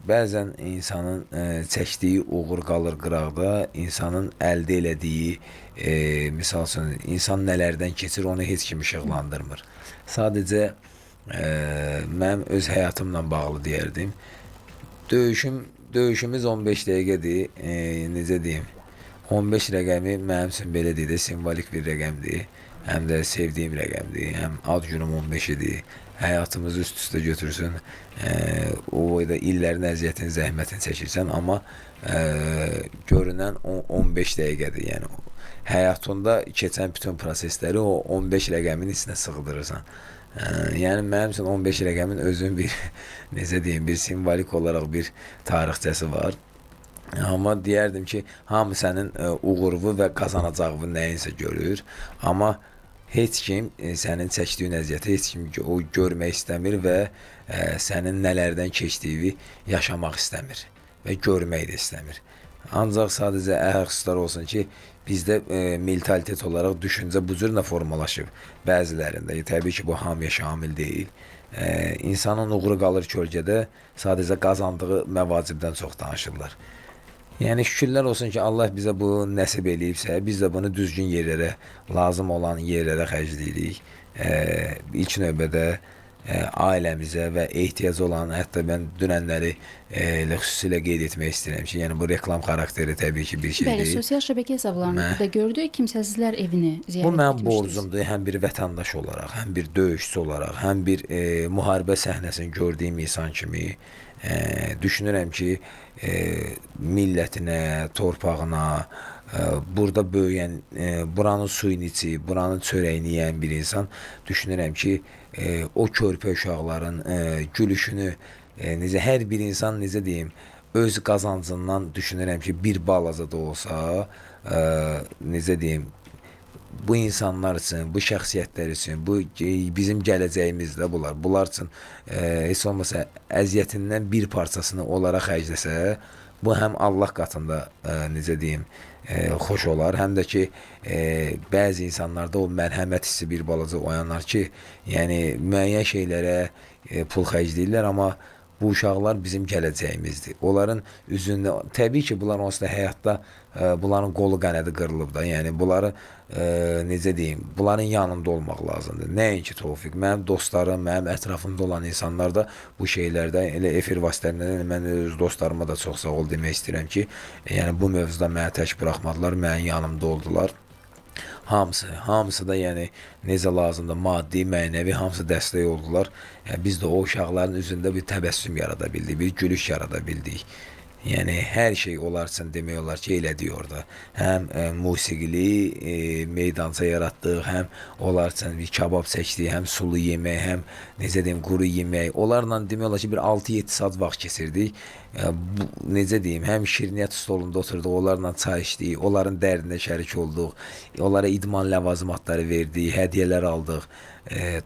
Bəzən insanın çəkdiyi uğur qalır qıraqda, insanın əldə elədiyi, misal üçün, insan nələrdən keçir, onu heç kim işıqlandırmır. Sadəcə mənim öz həyatımla bağlı deyərdim. Döyüşümüz 15 dəqiqədir. Necə deyim? 15 rəqəmi mənim üçün belə deyil, simvolik bir rəqəmdir. Həm də sevdiyim rəqəmdir. Həm ad günüm 15 idi. Həyatımızı üst-üstə götürsün. O boyda illərin əziyyətini, zəhmətini çəkirsən, amma görünən 15 dəqiqədir. Yəni həyatında keçən bütün prosesləri o 15 rəqəmin içinə sığdırırsan. Yəni mənim üçün 15 rəqəmin özünün bir necə deyim, bir simvolik olaraq bir tarixçəsi var. Amma deyərdim ki, hamı sənin uğurvu və qazanacağını nəyinsə görür, amma heç kim sənin çəkdiyin əziyyəti heç kim o görmək istəmir və sənin nələrdən keçdiyini yaşamaq istəmir və görmək də istəmir. Ancaq sadəcə əxsuslar olsun ki, bizdə mentalitet olaraq düşüncə bu cürlə formalaşıb bəzilərində. Təbii ki, bu hamıya şamil deyil. İnsanın uğuru qalır kölgədə, sadəcə qazandığı məvacibdən çox danışırlar. Yəni şükürlər olsun ki, Allah bizə bu nəsib eləyibsə, biz də bunu düzgün yerlərə, lazım olan yerlərə xərcləyirik. İlk növbədə ailəmizə və ehtiyacı olan, hətta mən dünənləri xüsusilə qeyd etmək istəyirəm ki, yəni bu reklam xarakteri təbii ki, bir şey Bəli, deyil. sosial şəbəkə hesablarında da gördük, kimsəsizlər evini Bu ziyarət mənim etmişdiniz. borcumdur, həm bir vətəndaş olaraq, həm bir döyüşçü olaraq, həm bir müharibə səhnəsini gördüyüm insan kimi düşünürəm ki, millətinə, torpağına, burada böyüyən, buranın suyunu içib, buranın çörəyini yeyən bir insan düşünürəm ki, o körpə uşaqların gülüşünü, necə hər bir insan, necə deyim, öz qazancından düşünürəm ki, bir balaca da olsa, necə deyim, bu insanlar üçün, bu şəxsiyyətlər üçün, bu bizim gələcəyimizdə bunlar. Bunlar üçün heç olmasa əziyyətindən bir parçasını onlara xərcləsə, bu həm Allah qatında necə deyim, xoş olar, həm də ki bəzi insanlarda o mərhəmət hissi bir balaca oyanar ki, yəni müəyyən şeylərə pul xərcləyirlər, amma bu uşaqlar bizim gələcəyimizdir. Onların üzündə, təbii ki, bunlar onsuz da həyatda bunların qolu qanadı qırılıb da. Yəni bunları necə deyim, bunların yanında olmaq lazımdır. Nəinki Tofiq, mənim dostlarım, mənim ətrafımda olan insanlar da bu şeylərdə, elə efir vasitələrindən mən öz dostlarıma da çox sağ ol demək istəyirəm ki, yəni bu mövzuda məni tək buraxmadılar, mənim yanımda oldular. Hamısı da yəni necə lazımdır, maddi, mənəvi hamısı dəstək oldular. Yəni, biz də o uşaqların üzündə bir təbəssüm yarada bildik, bir gülüş yarada bildik. Yəni hər şey onlar üçün demək olar ki, elədik orada. Həm musiqili meydança yaratdıq, həm onlar üçün bir kabab çəkdik, həm sulu yemək, həm necə deyim, quru yemək. Onlarla demək olar ki, bir 6-7 saat vaxt keçirdik. Necə deyim, həm şirniyyat stolunda oturduq, onlarla çay içdik, onların dərdində şərik olduq, onlara idman ləvazimatları verdik, hədiyyələr aldıq.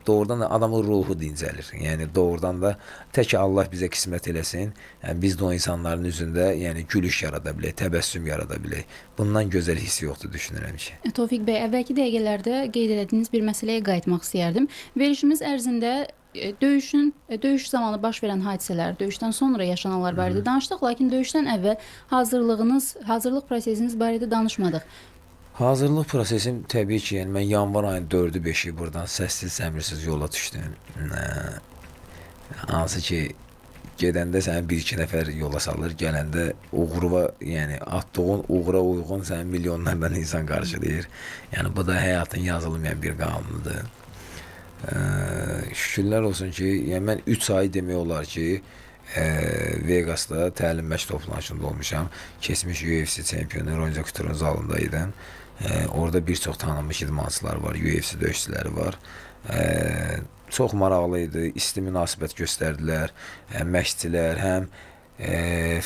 Doğrudan da adamın ruhu dincəlir. Yəni doğrudan da tək Allah bizə qismət eləsin. Yəni, biz də o insanların üzündə yəni gülüş yarada bilək, təbəssüm yarada bilək. Bundan gözəl hiss yoxdur düşünürəm ki. Tofiq bəy, əvvəlki dəqiqələrdə qeyd etdiyiniz bir məsələyə qayıtmaq istəyərdim. Verilişimiz ərzində döyüş zamanı baş verən hadisələr, döyüşdən sonra yaşananlar barədə danışdıq, lakin döyüşdən əvvəl hazırlıq prosesiniz barədə danışmadıq. Hazırlıq prosesim təbii ki, yəni mən yanvar ayının 4-ü 5-i buradan səssiz səmirsiz yola düşdüm. Hansı ki, gedəndə səni bir-iki nəfər yola salır, gələndə uğurva, yəni atdığın uğura uyğun səni milyonlardan insan qarşılayır. Yəni bu da həyatın yazılmayan bir qanunudur. Şükürlər olsun ki, yəni mən 3 ay demək olar ki, Vegas'da təlim məşq toplanışında olmuşam. Keçmiş UFC çempionu Ronja Couture'un zalındaydım. Orada bir çox tanınmış idmançılar var, UFC döyüşçüləri var. Çox maraqlı idi, isti münasibət göstərdilər, həm məşqçilər, həm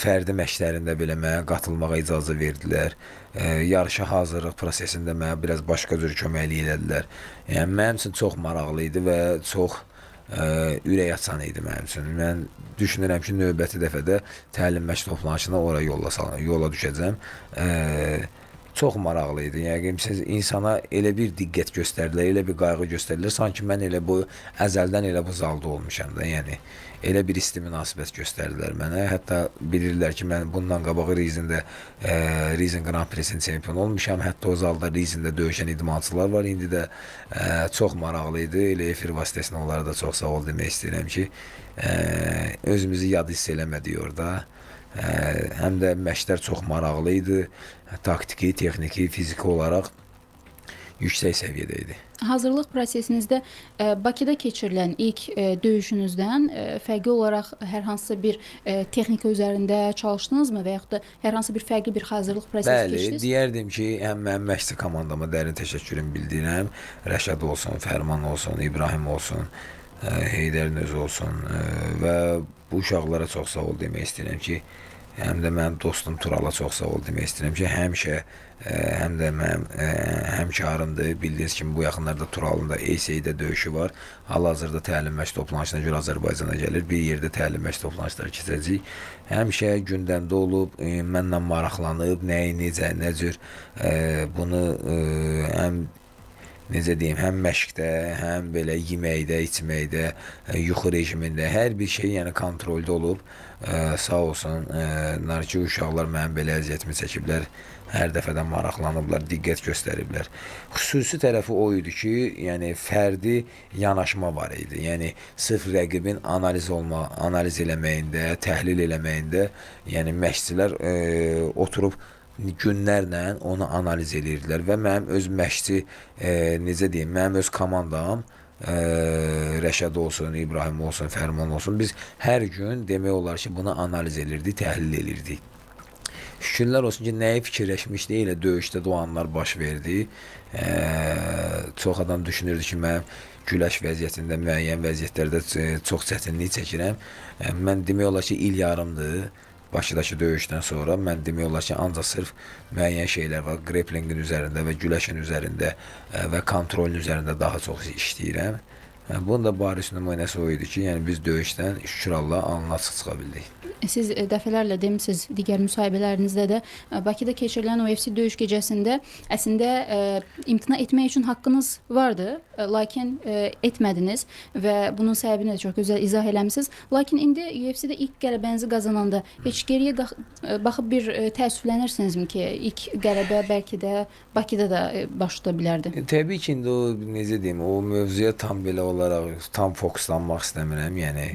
fərdi məşqlərində belə mənə qatılmağa icazə verdilər. Yarışa hazırlıq prosesində mənə biraz başqa cür köməklik elədilər. Yəni mənim üçün çox maraqlı idi və çox ürək açan idi mənim üçün. Mən düşünürəm ki, növbəti dəfədə təlim məşq toplanışına ora yola düşəcəm. çox maraqlı idi. Yəqin siz insana elə bir diqqət göstərdilər, elə bir qayğı göstərdilər, sanki mən elə bu əzəldən elə bu zalda olmuşam da. Yəni elə bir isti münasibət göstərdilər mənə. Hətta bilirlər ki, mən bundan qabaq Rizində Rizin Grand Prix-sinin çempionu olmuşam. Hətta o zalda Rizində döyüşən idmançılar var. İndi də çox maraqlı idi. Elə efir vasitəsilə onlara da çox sağ ol demək istəyirəm ki, özümüzü yad hiss eləmədik orada. Həm də məşqlər çox maraqlı idi. Taktiki, texniki, fiziki olaraq yüksək səviyyədə idi. Hazırlıq prosesinizdə Bakıda keçirilən ilk döyüşünüzdən fərqli olaraq hər hansısa bir texnika üzərində çalışdınızmı və yaxud da hər hansı bir fərqli bir hazırlıq prosesi Bəli, keçdiniz? deyərdim ki, həm mənim məşqçi komandama dərin təşəkkürümü bildirirəm. Rəşad olsun, Fərman olsun, İbrahim olsun, Heydərin özü olsun və bu uşaqlara çox sağ ol demək istəyirəm ki, həm də mənim dostum Turala çox sağ ol demək istəyirəm ki, həmişə həm də mənim həmkarımdır. Bildiyiniz kimi bu yaxınlarda Turalın da ESA-də döyüşü var. Hal-hazırda təlim məşq toplanışına görə Azərbaycana gəlir. Bir yerdə təlim məşq toplanışları keçəcək. Həmişə gündəmdə olub, mənlə maraqlanıb, nəyi, necə, nə cür bunu həm necə deyim, həm məşqdə, həm belə yeməkdə, içməkdə, yuxu rejimində hər bir şey yəni kontroldə olub. Sağ olsun, narki uşaqlar mənim belə əziyyətimi çəkiblər. Hər dəfədən maraqlanıblar, diqqət göstəriblər. Xüsusi tərəfi o idi ki, yəni fərdi yanaşma var idi. Yəni sırf rəqibin analiz eləməyində, təhlil eləməyində, yəni məşqçilər oturub günlərlə onu analiz edirdilər və mənim öz məşqçi, necə deyim, mənim öz komandam, Rəşad olsun, İbrahim olsun, Fərman olsun, biz hər gün demək olar ki, bunu analiz edirdik, təhlil edirdik. Şükürlər olsun ki, nəyi fikirləşmişdi, elə döyüşdə də o anlar baş verdi. Çox adam düşünürdü ki, mənim güləş vəziyyətində, müəyyən vəziyyətlərdə çox çətinlik çəkirəm. Mən demək olar ki, il yarımdır. Bakıdakı döyüşdən sonra mən demək olar ki, ancaq sırf müəyyən şeylər var. Grapplingin üzərində və güləşin üzərində və kontrolün üzərində daha çox işləyirəm. Bunun da bariz nümunəsi o idi ki, yəni biz döyüşdən şükür Allah alnına çıxa bildik. Siz dəfələrlə demisiniz digər müsahibələrinizdə də Bakıda keçirilən UFC döyüş gecəsində əslində imtina etmək üçün haqqınız vardı, lakin etmədiniz və bunun səbəbini də çox gözəl izah eləmisiniz. Lakin indi UFC-də ilk qələbənizi qazananda heç geriyə baxıb bir təəssüflənirsinizmi ki, ilk qələbə bəlkə də Bakıda da baş tuta bilərdi? Təbii ki, indi o necə deyim, o mövzuya tam belə olaraq tam fokuslanmaq istəmirəm, yəni.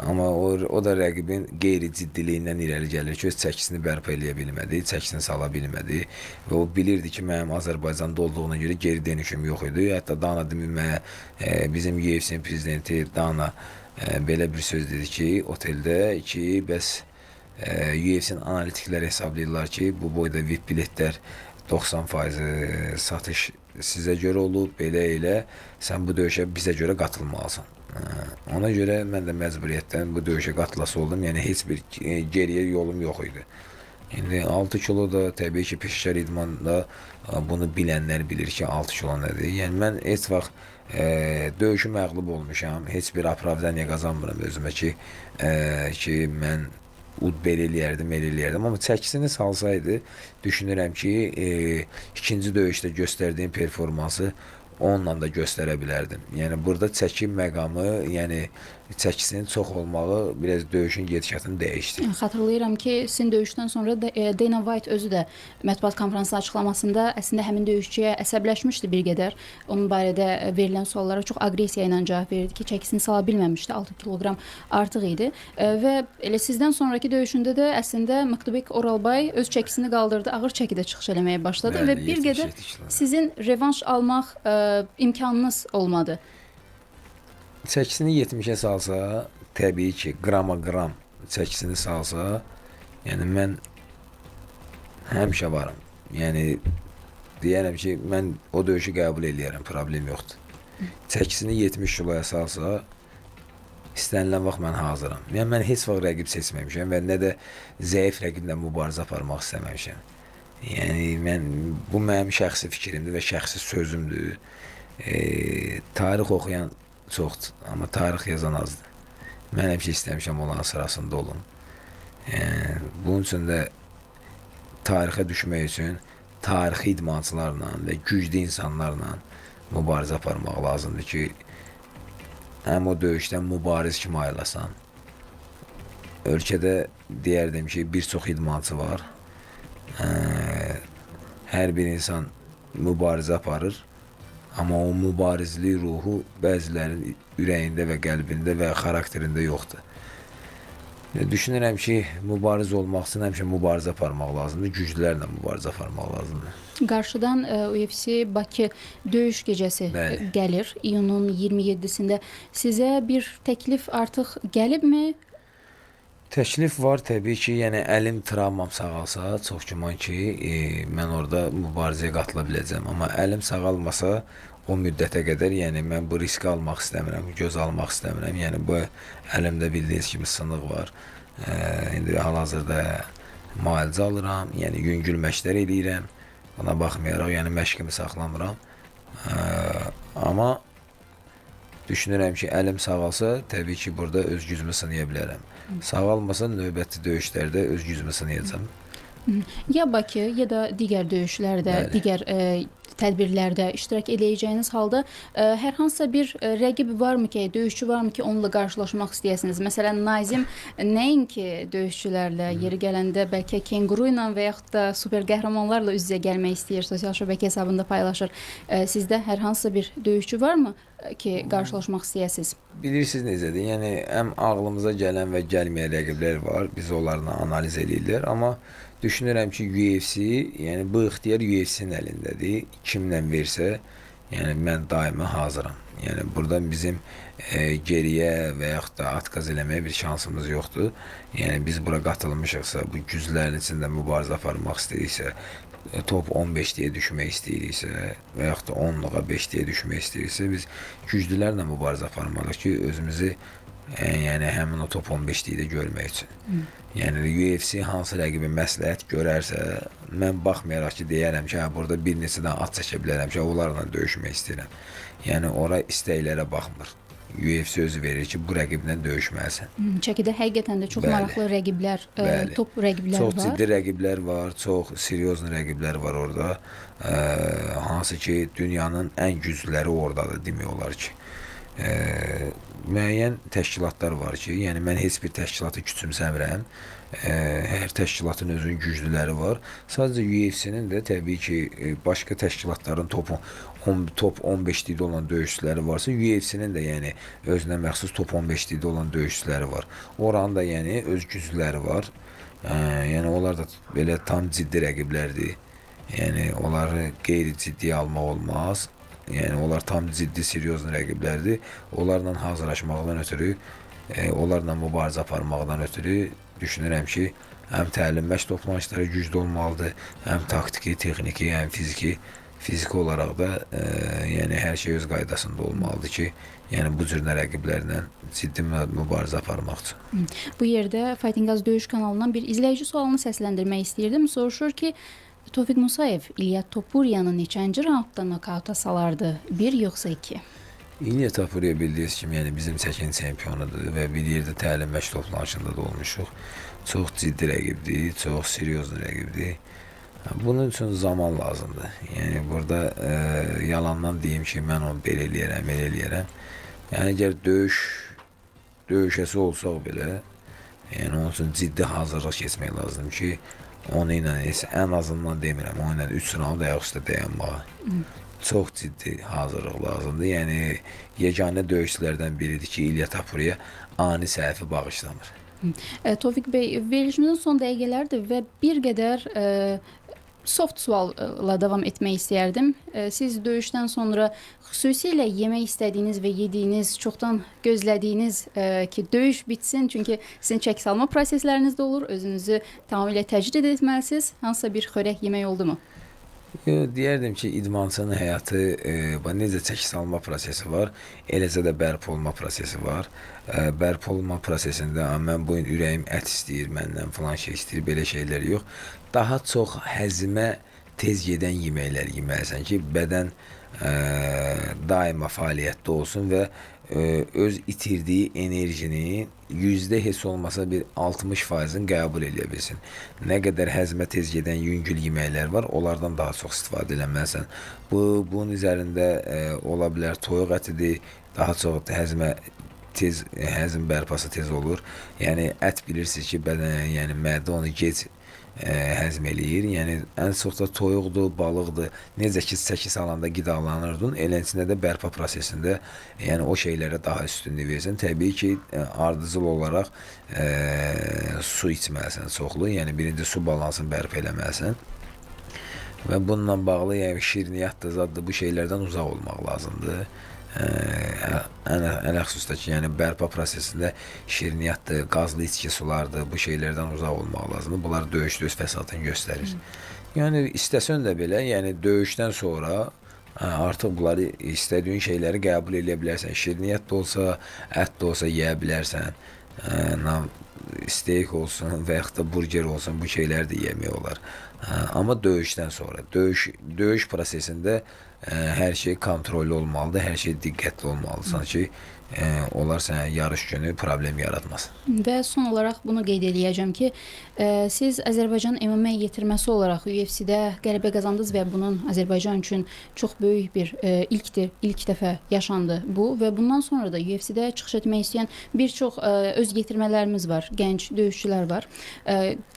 Amma o da rəqibin qeyri-ciddiliyindən irəli gəlir ki, öz çəkisini bərpa eləyə bilmədi, çəkisini sala bilmədi və o bilirdi ki, mənim Azərbaycanda olduğuna görə geri dönüşüm yox idi. Hətta Dana Demir bizim UFC-nin prezidenti Dana belə bir söz dedi ki, oteldə ki, bəs UFC-nin analitikləri hesablayırlar ki, bu boyda VIP biletlər 90% satış sizə görə olub, belə elə, sən bu döyüşə bizə görə qatılmalısan. Ona görə mən də məcburiyyətdən bu döyüşə qatılası oldum. Yəni heç bir geriyə yolum yox idi. İndi 6 kilo da təbii ki, peşəkar idmanda bunu bilənlər bilir ki, 6 kilo nədir. Yəni mən heç vaxt döyüşü məğlub olmuşam. Heç bir opravdaniya qazanmıram özümə ki, mən belə eləyərdim. Amma çəkisini salsaydı, düşünürəm ki, ikinci döyüşdə göstərdiyim performansı onunla da göstərə bilərdim. Yəni burada çəki məqamı, yəni çəkisinin çox olmağı biraz döyüşün gedişatını dəyişdi. Xatırlayıram ki, sizin döyüşdən sonra Dana White özü də mətbuat konfransı açıqlamasında əslində həmin döyüşçüyə əsəbləşmişdi bir qədər. Onun barədə verilən suallara çox aqressiya ilə cavab verirdi ki, çəkisini sala bilməmişdi, 6 kiloqram artıq idi. Və elə sizdən sonraki döyüşündə də əslində Mıqtıbek Oralbay öz çəkisini qaldırdı, ağır çəkidə çıxış eləməyə başladı və bir qədər sizin revanş almaq imkanınız olmadı. Çəkisini 70-ə salsa, təbii ki, qrama-qram çəkisini salsa, yəni mən həmişə varım. Yəni deyərəm ki, mən o döyüşü qəbul eləyərəm, problem yoxdur. Çəkisini 70 kiloya salsa, istənilən vaxt mən hazıram. Yəni mən heç vaxt rəqib seçməmişəm və nə də zəif rəqiblə mübarizə aparmaq istəməmişəm. Yəni bu mənim şəxsi fikrimdir və şəxsi sözümdür. Tarix oxuyan çoxdur, amma tarix yazan azdır. Mən həmişə istəmişəm onların sırasında olum. Bunun üçün də tarixə düşmək üçün tarixi idmançılarla və güclü insanlarla mübarizə aparmaq lazımdır ki, həm o döyüşdən mübariz kimi ayrılasan. Ölkədə deyərdim ki, bir çox idmançı var. Hər bir insan mübarizə aparır, amma o mübarizlik ruhu bəzilərinin ürəyində və qəlbində və xarakterində yoxdur. Düşünürəm ki, mübariz olmaq üçün həmişə mübarizə aparmaq lazımdır, güclülərlə mübarizə aparmaq lazımdır. Qarşıdan UFC Bakı döyüş gecəsi Bəli. gəlir. İyunun 27-sində sizə bir təklif artıq gəlibmi? Təklif var təbii ki, yəni əlim travmam sağalsa, çox güman ki, mən orada mübarizəyə qatıla biləcəm. Amma əlim sağalmasa, o müddətə qədər, yəni mən bu riski almaq istəmirəm, göz almaq istəmirəm. Yəni bu əlimdə bildiyiniz kimi sınıq var. İndi hal-hazırda müalicə alıram, yəni yüngül məşqlər eləyirəm. Buna baxmayaraq, yəni məşqimi saxlamıram. Amma düşünürəm ki, əlim sağalsa, təbii ki, burada öz gücümü sınaya bilərəm. Sağalmasa, növbəti döyüşlərdə öz gücümü sınayacağım. Ya Bakı, ya da digər döyüşlərdə, Bəli. digər tədbirlərdə iştirak edəcəyiniz halda hər hansısa bir rəqib varmı ki, döyüşçü varmı ki, onunla qarşılaşmaq istəyəsiniz? Məsələn, Nazim nəinki döyüşçülərlə, yeri gələndə bəlkə kenguru ilə və yaxud da super qəhrəmanlarla üz-üzə gəlmək istəyir, sosial şəbəkə hesabında paylaşır. Sizdə hər hansısa bir döyüşçü varmı ki, qarşılaşmaq istəyəsiniz? Bilirsiniz necədir? Yəni həm ağlımıza gələn və gəlməyən rəqiblər var. Biz onlarla analiz eləyirlər, amma düşünürəm ki, UFC, yəni bu ixtiyar UFC-nin əlindədir. Kimlə versə, yəni mən daima hazıram. Yəni buradan bizim geriyə və yaxud da atkaz eləməyə bir şansımız yoxdur. Yəni biz bura qatılmışıqsa, bu güclərin içində mübarizə aparmaq istəyiriksə, top 15-liyə düşmək istəyiriksə və yaxud da 10-luğa 5-liyə düşmək istəyiriksə, biz güclülərlə mübarizə aparmalıyıq ki, özümüzü yəni həmin o top 15-liyi də görmək üçün. Yəni UFC hansı rəqibi məsləhət görərsə, mən baxmayaraq ki, deyərəm ki, burada bir neçədən at çəkə bilərəm ki, onlarla döyüşmək istəyirəm. Yəni ora istəklərə baxmır. UFC özü verir ki, bu rəqiblə döyüşməlisən. Çəkidə həqiqətən də çox Bəli. maraqlı rəqiblər, Bəli. top rəqiblər Çox var. ciddi rəqiblər var, çox seriozlu rəqiblər var orada. Hansı ki, dünyanın ən güclüləri oradadır demək olar ki. Müəyyən təşkilatlar var ki, yəni mən heç bir təşkilatı küçümsəmirəm. Hər təşkilatın özünün güclüləri var. Sadəcə UFC-nin də təbii ki, başqa təşkilatların top 15-likdə olan döyüşçüləri varsa, UFC-nin də yəni özünə məxsus top 15-likdə olan döyüşçüləri var. Oranın da yəni öz güclüləri var. Yəni onlar da belə tam ciddi rəqiblərdir. Yəni onları qeyri-ciddi almaq olmaz. Yəni onlar tam ciddi, seriozlu rəqiblərdir. Onlarla hazırlaşmaqdan ötürü, onlarla mübarizə aparmaqdan ötürü düşünürəm ki, həm təlim məşq toplanışları güclü olmalıdır, həm taktiki, texniki, həm fiziki olaraq da yəni hər şey öz qaydasında olmalıdır ki, yəni bu cür rəqiblərlə ciddi mübarizə aparmaq üçün. Bu yerdə Fighting Gaz döyüş kanalından bir izləyici sualını səsləndirmək istəyirdim. Soruşur ki, Tofiq Musayev İlya Topuriyanı neçənci raundda nokauta salardı? 1 yoxsa 2? İlya Topuriya bildiyiniz kimi, yəni bizim çəkin çempionudur və bir yerdə təlim məşq toplanışında da olmuşuq. Çox ciddi rəqibdir, çox seriozlu rəqibdir. Bunun üçün zaman lazımdır. Yəni burada yalandan deyim ki, mən onu belə eləyərəm, elə eləyərəm. Yəni əgər döyüşəsi olsaq belə, yəni onun üçün ciddi hazırlıq keçmək lazımdır ki, onu ilə ən azından demirəm, onu ilə 3 round ayaq üstə dayanmağa. Çox ciddi hazırlıq lazımdır. Yəni yeganə döyüşçülərdən biridir ki, İlya Topuriya ani səhvi bağışlamır. Tofiq bəy, verilişimizin son dəqiqələridir və bir qədər soft sualla davam etmək istəyərdim. Siz döyüşdən sonra xüsusilə yemək istədiyiniz və yediyiniz, çoxdan gözlədiyiniz ki, döyüş bitsin, çünki sizin çəki salma prosesləriniz də olur, özünüzü tamamilə təcrid etməlisiniz. Hansısa bir xörək yemək oldu mu? Deyərdim ki, idmançının həyatı necə çəki salma prosesi var, eləcə də bərpa olma prosesi var. Bərpa olma prosesində mən bu gün ürəyim ət istəyir, məndən falan şey istəyir, belə şeylər yox. Daha çox həzmə tez gedən yeməklər yeməlisən ki, bədən daima fəaliyyətdə olsun və öz itirdiyi enerjini yüzde heç olmasa bir 60%'in qəbul edə bilsin. Nə qədər həzmə tez gedən yüngül yeməklər var, onlardan daha çox istifadə eləməlisən. Bunun üzərində ola bilər toyuq ətidir, daha çox həzm bərpası tez olur. Yəni ət bilirsiniz ki, bədən, yəni mədə onu gec həzm eləyir. Yəni ən çox da toyuqdur, balıqdır. Necə ki çəki salanda qidalanırdın, eləcə də bərpa prosesində yəni o şeylərə daha üstünlük versən. Təbii ki, ardıcıl olaraq su içməlisən çoxlu. Yəni birinci su balansını bərpa eləməlisən. Və bununla bağlı yəni şirniyyatdır, zaddır, bu şeylərdən uzaq olmaq lazımdır. Ələxüsus da ki, yəni bərpa prosesində şirniyyatdır, qazlı içki sulardır, bu şeylərdən uzaq olmaq lazımdır. Bunlar döyüşdə öz fəsadını göstərir. Yəni istəsən də belə, yəni döyüşdən sonra artıq bunları istədiyin şeyləri qəbul edə bilərsən. Şirniyyat da olsa, ət də olsa yeyə bilərsən. Steak olsun və yaxud da burger olsun, bu şeylər də yemək olar. Amma döyüşdən sonra, döyüş prosesində hər şey kontrollü olmalıdır, hər şey diqqətli olmalıdır ki, onlar sənə yarış günü problem yaratmaz. Və son olaraq bunu qeyd edəcəm ki, siz Azərbaycan MMA yetirməsi olaraq UFC-də qələbə qazandınız və bunun Azərbaycan üçün çox böyük bir ilkdir, ilk dəfə yaşandı bu və bundan sonra da UFC-də çıxış etmək istəyən bir çox öz yetirmələrimiz var, gənc döyüşçülər var.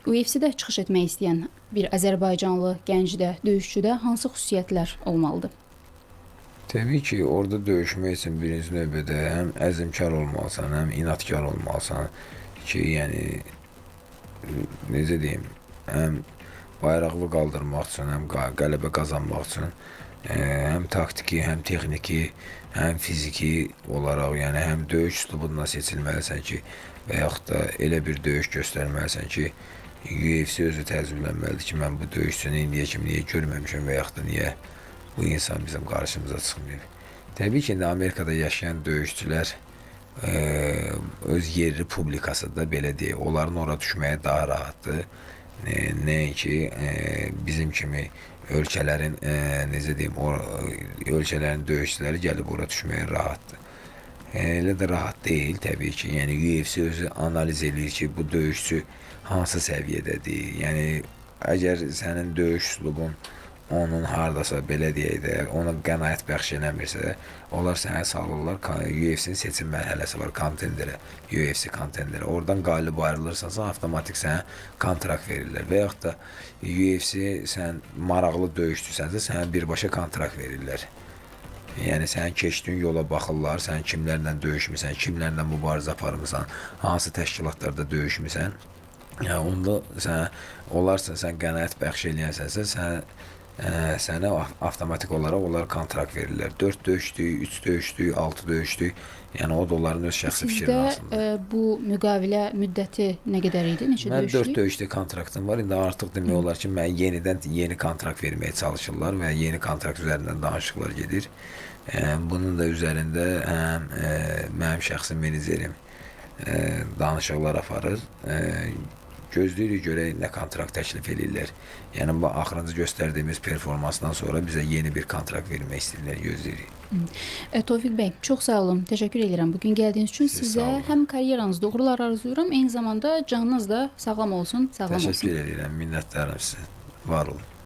UFC-də çıxış etmək istəyən bir Azərbaycanlı gəncdə, döyüşçüdə hansı xüsusiyyətlər olmalıdır? Təbii ki, orada döyüşmək üçün birinci növbədə həm əzmkar olmalısan, həm inatkar olmalısan ki, yəni necə deyim, həm bayraqlı qaldırmaq üçün, həm qələbə qazanmaq üçün, həm taktiki, həm texniki, həm fiziki olaraq, yəni həm döyüş üslubundan seçilməlisən ki, və yaxud da elə bir döyüş göstərməlisən ki, UFC özü təəccüblənməlidir ki, mən bu döyüşçünü indiyə kimi niyə görməmişəm və yaxud da niyə bu insan bizim qarşımıza çıxmıyor. Təbii ki, indi Amerikada yaşayan döyüşçülər öz yerli publikasıdır, belə deyək. Onların ora düşməyə daha rahatdır. Nəinki bizim kimi ölkələrin, necə deyim, ölkələrin döyüşçüləri gəlib ora düşməyə rahatdır. Elə də rahat deyil təbii ki. Yəni UFC özü analiz edir ki, bu döyüşçü hansı səviyyədədir. Yəni əgər sənin döyüş üslubun onun hardasa belə deyək də, ona qənaət bəxş eləmirsə, onlar sənə salırlar, UFC-nin seçim mərhələsi var, kontenderə, UFC kontenderə. Oradan qalib ayrılırsansa, avtomatik sənə kontrakt verirlər. Və yaxud da UFC sən maraqlı döyüşçüsənsə, sənə birbaşa kontrakt verirlər. Yəni sənin keçdiyin yola baxırlar, sən kimlərlə döyüşmüsən, kimlərlə mübarizə aparmısan, hansı təşkilatlarda döyüşmüsən. Yəni onda sən qənaət bəxş eləyənsənsə, sənə avtomatik olaraq onlar kontrakt verirlər. 4 döyüşdük, 3 döyüşdük, 6 döyüşdük. Yəni o da onların öz şəxsi fikrini aslında. Sizdə bu müqavilə müddəti nə qədər idi? Neçə Mən döyüşdük? 4 döyüşdə kontraktım var. İndi artıq demək olar ki, mən yeni kontrakt verməyə çalışırlar və yeni kontrakt üzərindən danışıqlar gedir. Bunun da üzərində həm mənim şəxsi menecerim danışıqlar aparır. Gözləyirik görək nə kontrakt təklif edirlər. Yəni bu axırıncı göstərdiyimiz performansdan sonra bizə yeni bir kontrakt vermək istəyirlər, gözləyirik. Tofiq bəy, çox sağ olun. Təşəkkür edirəm bugün gəldiyiniz üçün. Siz sağ Sizə olun. həm karyeranızda uğurlar arzulayıram, eyni zamanda canınız da sağlam olsun, sağlam olsun. Təşəkkür edirəm, minnətdarım sizə. Var olun.